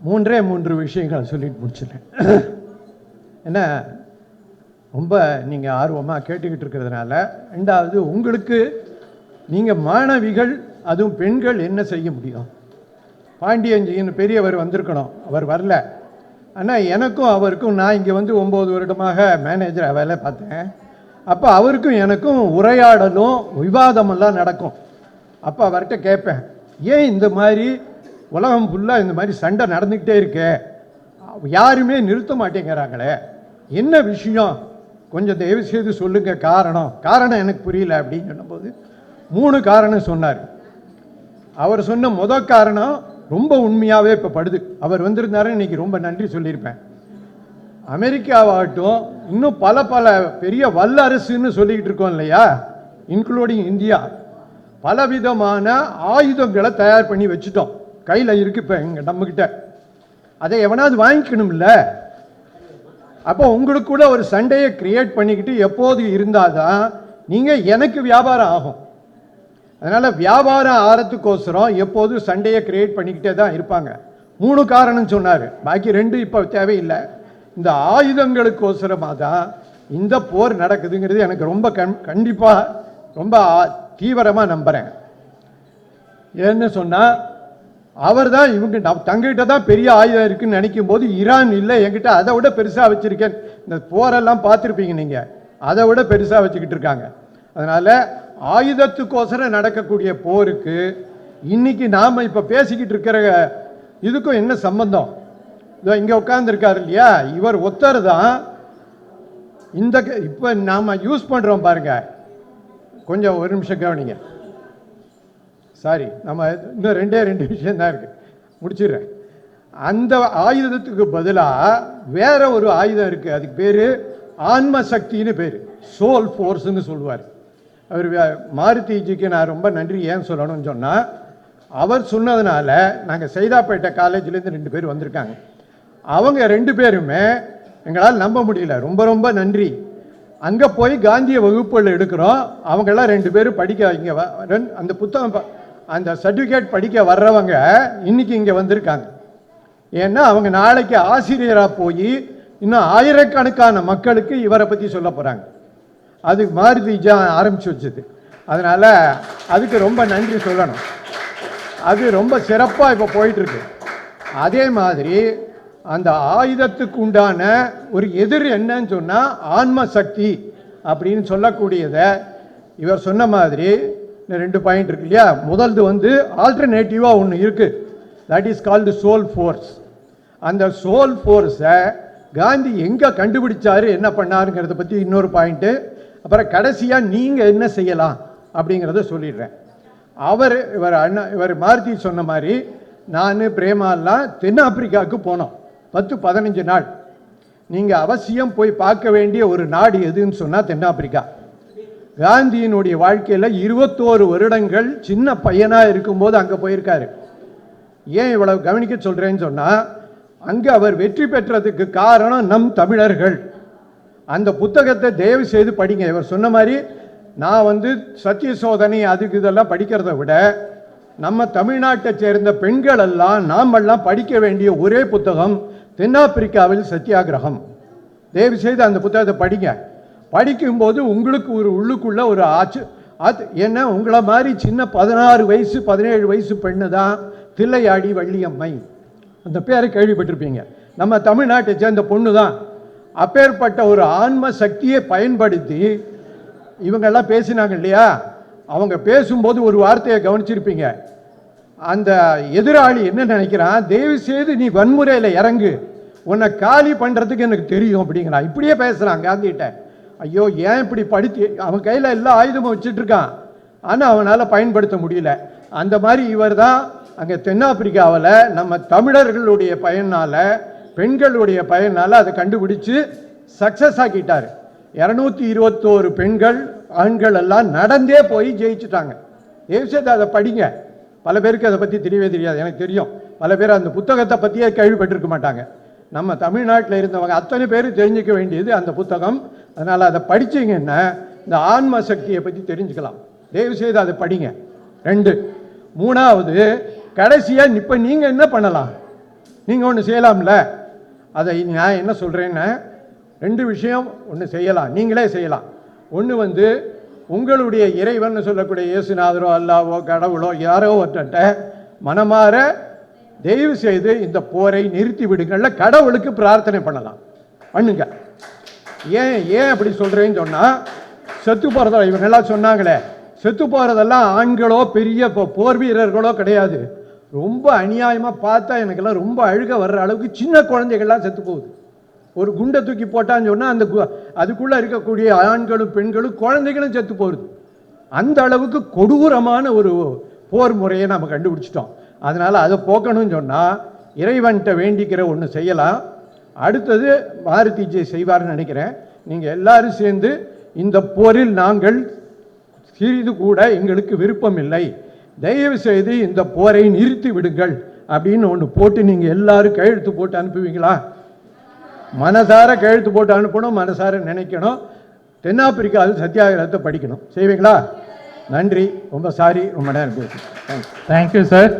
மூன்று விஷயங்களை சொல்லிட்டு முடிச்சிட்டேன். ஏன்னா ரொம்ப நீங்கள் ஆர்வமாக கேட்டுக்கிட்டு இருக்கிறதுனால. ரெண்டாவது, உங்களுக்கு நீங்கள் மாணவிகள் அதுவும் பெண்கள் என்ன செய்ய முடியும்? பாண்டியஞ்சின்னு பெரியவர் வந்திருக்கணும், அவர் வரல. ஆனால் எனக்கும் அவருக்கும், நான் இங்கே வந்து 9 வருடமாக மேனேஜராக வேலை பார்த்தேன். அப்போ அவருக்கும் எனக்கும் உரையாடலும் விவாதமெல்லாம் நடக்கும். அப்போ அவர்கிட்ட கேட்பேன், ஏன் இந்த மாதிரி உலகம் ஃபுல்லாக இந்த மாதிரி சண்டை நடந்துக்கிட்டே இருக்கே, யாருமே நிறுத்த மாட்டேங்கிறாங்களே, என்ன விஷயம், கொஞ்சம் தயவு செய்து சொல்லுங்க, காரணம் எனக்கு புரியல அப்படின்னு சொன்னபோது 3 காரணம் சொன்னார். அவர் சொன்ன முதல் காரணம் ரொம்ப உண்மையாகவே இப்போ படுது. அவர் வந்திருந்தாரு, இன்னைக்கு ரொம்ப நன்றி சொல்லியிருப்பேன். அமெரிக்காவாகட்டும், இன்னும் பல பெரிய வல்லரசுன்னு சொல்லிக்கிட்டு இருக்கோம் இல்லையா, இன்க்ளூடிங் இந்தியா, பலவிதமான ஆயுதங்களை தயார் பண்ணி வச்சுட்டோம், கையில் இருக்கு இப்போ இங்கே நம்மக்கிட்ட. அதை எவனாவது வாங்கிக்கணும்ல. அப்போ உங்களுக்கு கூட ஒரு சண்டையை கிரியேட் பண்ணிக்கிட்டு எப்போது இருந்தாதான் நீங்கள் எனக்கு வியாபாரம் ஆகும். அதனால் வியாபாரம் ஆகிறதுக்கோசரம் எப்போதும் சண்டையை கிரியேட் பண்ணிக்கிட்டே தான் இருப்பாங்க. 3 காரணம் சொன்னார், பாக்கி 2 இப்போ தேவையில்லை. இந்த ஆயுதங்களுக்கோசரமாக தான் இந்த போர் நடக்குதுங்கிறது எனக்கு ரொம்ப கண்டிப்பாக ரொம்ப தீவிரமாக நம்புகிறேன். ஏன்னு சொன்னால், அவர் தான் இவங்க தங்கிட்ட தான் பெரிய ஆயுதம் இருக்குன்னு நினைக்கும் போது, ஈரான் இல்லை என்கிட்ட அதை விட பெருசாக வச்சுருக்கேன், இந்த போரெல்லாம் பார்த்துருப்பீங்க நீங்கள், அதை விட பெருசாக வச்சுக்கிட்டு இருக்காங்க. அதனால் ஆயுதத்துக்கோசரம் நடக்கக்கூடிய போருக்கு இன்னைக்கு நாம் இப்போ பேசிக்கிட்டு இருக்கிற இதுக்கும் என்ன சம்பந்தம்? இதோ இங்கே உட்கார்ந்துருக்காரு இல்லையா, இவர் ஒருத்தர் தான் இந்த இப்போ நாம் யூஸ் பண்ணுறோம் பாருங்க. கொஞ்சம் ஒரு நிமிஷம் கவனிங்க. சாரி, நம்ம இன்னும் 2 விஷயம் தான் இருக்கு, முடிச்சிடுறேன். அந்த ஆயுதத்துக்கு பதிலாக வேற ஒரு ஆயுதம் இருக்கு, அதுக்கு பேர் ஆன்ம சக்தின்னு பேர், சோல் ஃபோர்ஸ்ன்னு சொல்லுவார். அவர் மாருதிஜிக்கு நான் ரொம்ப நன்றி ஏன் சொல்லணும்னு சொன்னால், அவர் சொன்னதுனால நாங்கள் சைதாப்பேட்டை காலேஜ்லேருந்து 2 பேர் வந்திருக்காங்க. அவங்க 2 பேருமே எங்களால் நம்ப முடியல, ரொம்ப நன்றி. அங்கே போய் காந்திய வகுப்புகள் எடுக்கிறோம், அவங்கெல்லாம் 2 பேரும் படிக்க இங்கே அந்த புத்தகம் அந்த சர்டிஃபிகேட் படிக்க வர்றவங்க இன்னைக்கு இங்கே வந்திருக்காங்க. ஏன்னா அவங்க நாளைக்கு ஆசிரியராக போய் இன்னும் ஆயிரக்கணக்கான மக்களுக்கு இவரை பற்றி சொல்ல போகிறாங்க. அதுக்கு மாருதிஜா ஆரம்பிச்சு வச்சது. அதனால் அதுக்கு ரொம்ப நன்றி சொல்லணும். அது ரொம்ப சிறப்பாக இப்போ போயிட்டுருக்கு. அதே மாதிரி அந்த ஆயுதத்துக்கு உண்டான ஒரு எதிர் என்னன்னு சொன்னால் ஆன்ம சக்தி அப்படின்னு சொல்லக்கூடியதை இவர் சொன்ன மாதிரி 2 பாயிண்ட் இருக்கு இல்லையா. முதல்து வந்து ஆல்டர்னேட்டிவாக ஒன்று இருக்குது, that is called soul force. அந்த சோல் ஃபோர்ஸை காந்தி எங்கே கண்டுபிடிச்சாரு, என்ன பண்ணாருங்கிறத பற்றி இன்னொரு பாயிண்ட்டு. அப்புறம் கடைசியாக நீங்கள் என்ன செய்யலாம் அப்படிங்கிறத சொல்லிடுறேன். இவர் மாருதி சொன்ன மாதிரி நான் பிரேமாலாம் தென்னாப்பிரிக்காவுக்கு போனோம் 10-15 நாள். நீங்கள் அவசியம் போய் பார்க்க வேண்டிய ஒரு நாடு எதுன்னு சொன்னால் தென்னாப்பிரிக்கா. காந்தியினுடைய வாழ்க்கையில் 21 வருடங்கள் சின்ன பையனாக இருக்கும்போது அங்கே போயிருக்காரு. ஏன் இவ்வளவு கவனிக்க சொல்கிறேன்னு சொன்னால், அங்கே அவர் வெற்றி பெற்றதுக்கு காரணம் நம் தமிழர்கள். அந்த புத்தகத்தை தயவு செய்து படிங்க. இவர் சொன்ன மாதிரி நான் வந்து சத்திய சோதனை அதுக்கு இதெல்லாம் படிக்கிறத விட நம்ம தமிழ்நாட்டை சேர்ந்த பெண்கள் எல்லாம் நாமெல்லாம் படிக்க வேண்டிய ஒரே புத்தகம் தென்னாப்பிரிக்காவில் சத்தியாகிரகம். தயவு செய்து அந்த புத்தகத்தை படிங்க. படிக்கும்போது உங்களுக்கு ஒரு உள்ளுக்குள்ள ஒரு ஏன்னா உங்களை மாதிரி சின்ன 16 வயசு 17 வயசு பெண்ணு தான் தில்லையாடி வள்ளியம்மை, அந்த பேரை கேள்விப்பட்டிருப்பீங்க. நம்ம தமிழ்நாட்டை சேர்ந்த பொண்ணு தான். அப்பேற்பட்ட ஒரு ஆன்ம சக்தியை பயன்படுத்தி இவங்கெல்லாம் பேசினாங்க இல்லையா. அவங்க பேசும்போது ஒரு வார்த்தையை கவனிச்சிருப்பீங்க, அந்த எதிராளி என்ன நினைக்கிறான், தயவு செய்து நீ வன்முறையில் இறங்கு, உன்னை காலி பண்ணுறதுக்கு எனக்கு தெரியும் அப்படிங்கிறான். இப்படியே பேசுகிறான் காந்திகிட்ட. ஐயோ, ஏன் இப்படி படுத்தி, அவன் கையில் எல்லா ஆயுதமும் வச்சுட்டு இருக்கான், ஆனால் அவனால் பயன்படுத்த முடியல. அந்த மாதிரி இவர் தான் அங்கே தென்னாப்பிரிக்காவில் நம்ம தமிழர்களுடைய பயனால், பெண்களுடைய பயனால் அதை கண்டுபிடிச்சு சக்ஸஸ் ஆக்கிட்டார். 221 பெண்கள் ஆண்கள் எல்லாம் நடந்தே போய் ஜெயிச்சுட்டாங்க. ஏவிசத்தை அதை படிங்க. பல பேருக்கு அதை பற்றி தெரியவே தெரியாது, எனக்கு தெரியும். பல பேர் அந்த புத்தகத்தை பற்றியே கேள்விப்பட்டிருக்க மாட்டாங்க. நம்ம தமிழ்நாட்டில் இருந்தவங்க அத்தனை பேர் தெரிஞ்சிக்க வேண்டியது அந்த புத்தகம். அதனால் அதை படிச்சிங்கன்னா இந்த ஆன்ம சக்தியை பற்றி தெரிஞ்சுக்கலாம். தயவு செய்து அதை படிங்க. 2. 3வது, கடைசியாக இப்போ நீங்கள் என்ன பண்ணலாம், நீங்கள் ஒன்று செய்யலாம்ல. அதை நான் என்ன சொல்கிறேன்னா, 2 விஷயம் ஒன்று செய்யலாம், நீங்களே செய்யலாம். ஒன்று உங்களுடைய இறைவன் சொல்லக்கூடிய இயேசுநாதரோ அல்லாவோ கடவுளோ யாரோ ஒருத்தட்ட மனமாற தயவு செய்து இந்த போரை நிறுத்தி விடுங்கள்ல கடவுளுக்கு பிரார்த்தனை பண்ணலாம், பண்ணுங்க. ஏன் அப்படி சொல்கிறேன்னு சொன்னால், செத்து போகிறதா இவங்கெல்லாம் சொன்னாங்களே, செத்து போகிறதெல்லாம் ஆண்களோ பெரிய போர் வீரர்களோ கிடையாது. ரொம்ப அநியாயமாக பார்த்தா எனக்கெல்லாம் ரொம்ப அழுக வர்ற அளவுக்கு சின்ன குழந்தைகள்லாம் செத்து போகுது. ஒரு குண்டை தூக்கி போட்டான்னு சொன்னால் அதுக்குள்ளே இருக்கக்கூடிய ஆண்களும் பெண்களும் குழந்தைகளும் செத்து போகுது. அந்த அளவுக்கு கொடூரமான ஒரு போர் முறையை நம்ம கண்டுபிடிச்சிட்டோம். அதனால் அதை போக்கணும்னு சொன்னால் இறைவன்கிட்ட வேண்டிக்கிற ஒன்று செய்யலாம். அடுத்தது பாரதிஜி செய்வார்னு நினைக்கிறேன். நீங்கள் எல்லாரும் சேர்ந்து இந்த போரில் நாங்கள் சிறிது கூட எங்களுக்கு விருப்பம் இல்லை, தயவு செய்து இந்த போரை நிறுத்தி விடுங்கள் அப்படின்னு ஒன்று போட்டு நீங்கள் எல்லாரும் கையெழுத்து போட்டு அனுப்புவீங்களா? மனசார கையெழுத்து போட்டு அனுப்பணும், மனசார நினைக்கணும். தென்னாப்பிரிக்காவில் சத்தியாகிரகத்தை படிக்கணும். செய்வீங்களா? நன்றி. ரொம்ப சாரி, ரொம்ப நேரம் பேசுகிறேன். Thank you sir.